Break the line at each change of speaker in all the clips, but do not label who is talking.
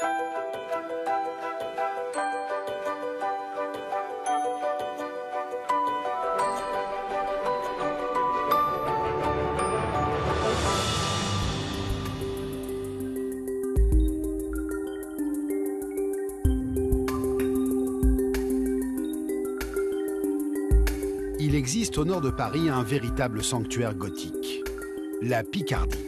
Il existe au nord de Paris un véritable sanctuaire gothique, la Picardie.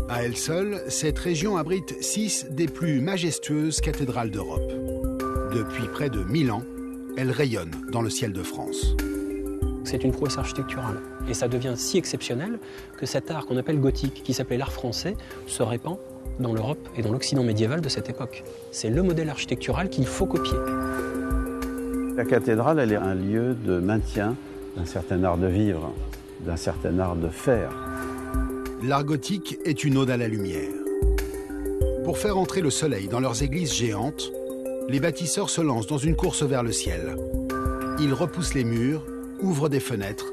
À elle seule, cette région abrite 6 des plus majestueuses cathédrales d'Europe. Depuis près de 1000 ans, elle rayonne dans le ciel de France.
C'est une prouesse architecturale. Et ça devient si exceptionnel que cet art qu'on appelle gothique, qui s'appelait l'art français, se répand dans l'Europe et dans l'Occident médiéval de cette époque. C'est le modèle architectural qu'il faut copier.
La cathédrale, elle est un lieu de maintien d'un certain art de vivre, d'un certain art de faire.
L'art gothique est une ode à la lumière. Pour faire entrer le soleil dans leurs églises géantes, les bâtisseurs se lancent dans une course vers le ciel. Ils repoussent les murs, ouvrent des fenêtres,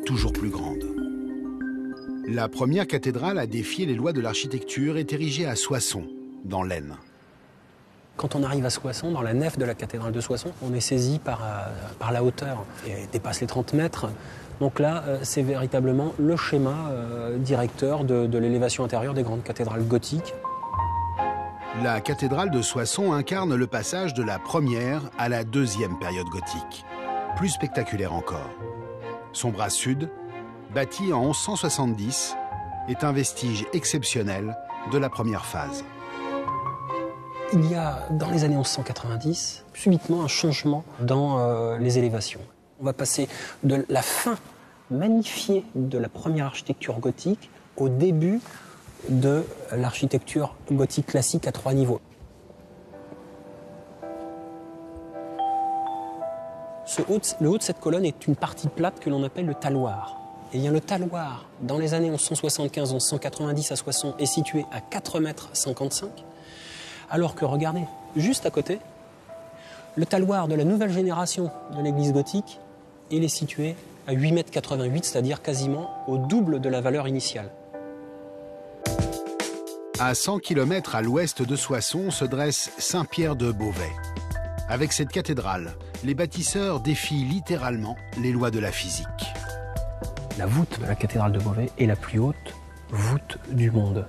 toujours plus grandes. La première cathédrale à défier les lois de l'architecture est érigée à Soissons, dans l'Aisne.
Quand on arrive à Soissons, dans la nef de la cathédrale de Soissons, on est saisi par la hauteur. Elle dépasse les 30 mètres. Donc là, c'est véritablement le schéma directeur de l'élévation intérieure des grandes cathédrales gothiques.
La cathédrale de Soissons incarne le passage de la première à la deuxième période gothique, plus spectaculaire encore. Son bras sud, bâti en 1170, est un vestige exceptionnel de la première phase.
Il y a, dans les années 1190, subitement un changement dans les élévations. On va passer de la fin magnifiée de la première architecture gothique au début de l'architecture gothique classique à 3 niveaux. Le haut de cette colonne est une partie plate que l'on appelle le taloir. Et bien le taloir, dans les années 1175-1190 à Soissons, est situé à 4,55 m. Alors que, regardez, juste à côté, le taloir de la nouvelle génération de l'église gothique, il est situé à 8,88 m, c'est-à-dire quasiment au double de la valeur initiale.
À 100 km à l'ouest de Soissons se dresse Saint-Pierre de Beauvais. Avec cette cathédrale, les bâtisseurs défient littéralement les lois de la physique.
La voûte de la cathédrale de Beauvais est la plus haute voûte du monde.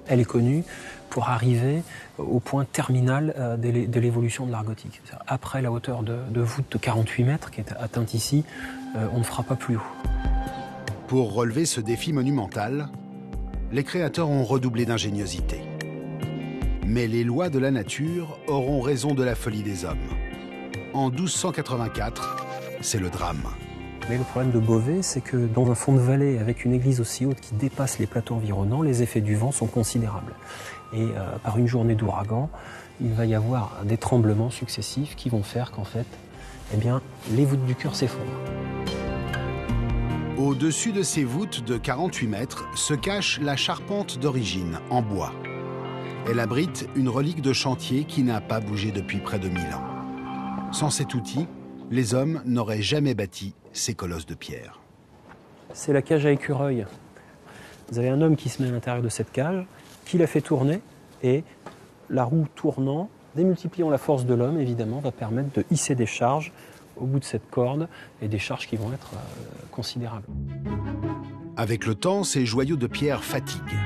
Elle est connue pour arriver au point terminal de l'évolution de l'art gothique. Après la hauteur de voûte de 48 mètres qui est atteinte ici, on ne fera pas plus haut.
Pour relever ce défi monumental, les créateurs ont redoublé d'ingéniosité. Mais les lois de la nature auront raison de la folie des hommes. En 1284, c'est le drame.
Mais le problème de Beauvais, c'est que dans un fond de vallée avec une église aussi haute qui dépasse les plateaux environnants, les effets du vent sont considérables. Et par une journée d'ouragan, il va y avoir des tremblements successifs qui vont faire qu'en fait, eh bien, les voûtes du chœur s'effondrent.
Au-dessus de ces voûtes de 48 mètres se cache la charpente d'origine, en bois. Elle abrite une relique de chantier qui n'a pas bougé depuis près de 1000 ans. Sans cet outil, les hommes n'auraient jamais bâti ces colosses de pierre.
C'est la cage à écureuil. Vous avez un homme qui se met à l'intérieur de cette cage, qui la fait tourner, et la roue tournant, démultipliant la force de l'homme, évidemment, va permettre de hisser des charges au bout de cette corde, et des charges qui vont être considérables.
Avec le temps, ces joyaux de pierre fatiguent.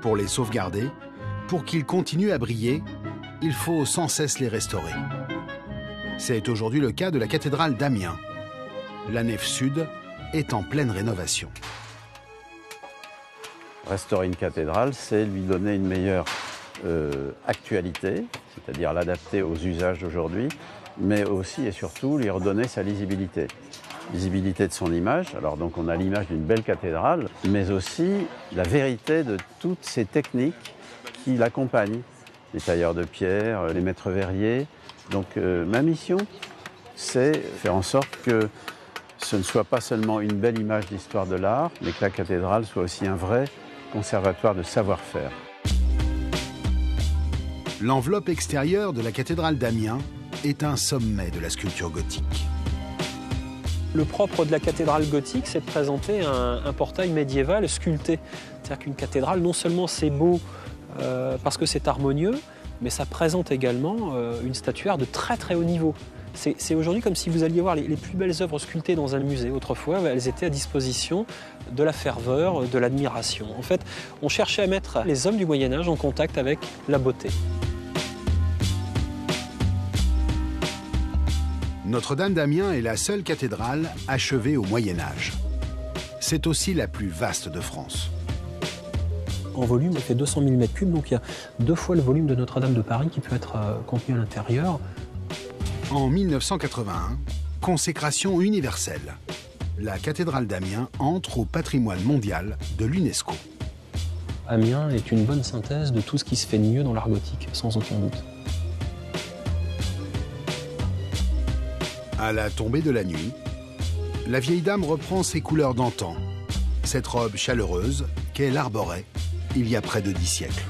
Pour les sauvegarder, pour qu'ils continuent à briller, il faut sans cesse les restaurer. C'est aujourd'hui le cas de la cathédrale d'Amiens. La nef sud est en pleine rénovation.
Restaurer une cathédrale, c'est lui donner une meilleure actualité, c'est-à-dire l'adapter aux usages d'aujourd'hui, mais aussi et surtout lui redonner sa lisibilité. Lisibilité de son image, alors donc on a l'image d'une belle cathédrale, mais aussi la vérité de toutes ces techniques qui l'accompagnent. Les tailleurs de pierre, les maîtres verriers. Donc ma mission, c'est faire en sorte que ce ne soit pas seulement une belle image d'histoire de l'art, mais que la cathédrale soit aussi un vrai conservatoire de savoir-faire.
L'enveloppe extérieure de la cathédrale d'Amiens est un sommet de la sculpture gothique.
Le propre de la cathédrale gothique, c'est de présenter un portail médiéval sculpté. C'est-à-dire qu'une cathédrale, non seulement c'est beau parce que c'est harmonieux, mais ça présente également une statuaire de très très haut niveau. C'est aujourd'hui comme si vous alliez voir les plus belles œuvres sculptées dans un musée. Autrefois, elles étaient à disposition de la ferveur, de l'admiration. En fait, on cherchait à mettre les hommes du Moyen-Âge en contact avec la beauté.
Notre-Dame d'Amiens est la seule cathédrale achevée au Moyen-Âge. C'est aussi la plus vaste de France.
En volume, elle fait 200 000 m3, donc il y a 2 fois le volume de Notre-Dame de Paris qui peut être contenu à l'intérieur.
En 1981, consécration universelle. La cathédrale d'Amiens entre au patrimoine mondial de l'UNESCO.
Amiens est une bonne synthèse de tout ce qui se fait de mieux dans l'art gothique, sans aucun doute.
À la tombée de la nuit, la vieille dame reprend ses couleurs d'antan, cette robe chaleureuse qu'elle arborait il y a près de 10 siècles.